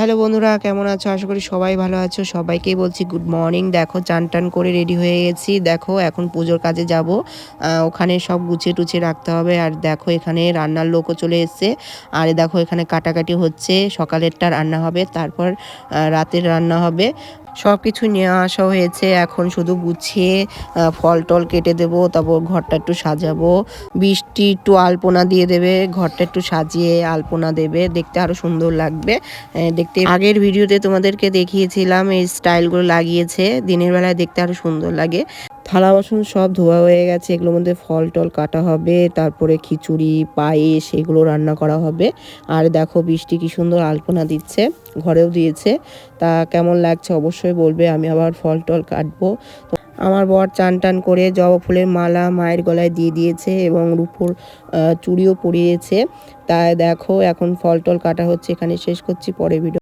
Hello বন্ধুরা, কেমন আছো? আশা করি সবাই ভালো আছো। সবাইকেই বলছি গুড মর্নিং। দেখো চান টান করে রেডি হয়ে গেছি। দেখো এখন পুজোর কাজে যাব। ওখানে সব গুছিয়ে টুছিয়ে রাখতে হবে। আর দেখো এখানে রান্নার লোকও চলে এসছে। আর দেখো এখানে কাটাকাটি হচ্ছে। সকালেরটা রান্না হবে, তারপর রাতের রান্না হবে। সব কিছু নিয়ে আসা হয়েছে। এখন শুধু গুছিয়ে ফল টল কেটে দেবো, তারপর ঘরটা একটু সাজাবো। বৃষ্টি একটু আলপনা দিয়ে দেবে, ঘরটা একটু সাজিয়ে আলপনা দেবে, দেখতে আরো সুন্দর লাগবে। দেখতে আগের ভিডিওতে তোমাদেরকে দেখিয়েছিলাম এই স্টাইলগুলো লাগিয়েছে, দিনের বেলায় দেখতে আরো সুন্দর লাগে। থালা বাসন সব ধোয়া হয়ে গেছে, এগুলোর মধ্যে ফল টল কাটা হবে, তারপরে খিচুড়ি পায়েস এগুলো রান্না করা হবে। আর দেখো বৃষ্টি কি সুন্দর আলপনা দিচ্ছে, ঘরেও দিয়েছে। তা কেমন লাগছে অবশ্যই বলবে। আমি আবার ফল টল কাটবো। আমার বর চান টান করে জবা ফুলের মালা মায়ের গলায় দিয়ে দিয়েছে এবং রূপোর চুড়িও পরিয়েছে। তাই দেখো এখন ফল টল কাটা হচ্ছে। এখানে শেষ করছি, পরে ভিডিও।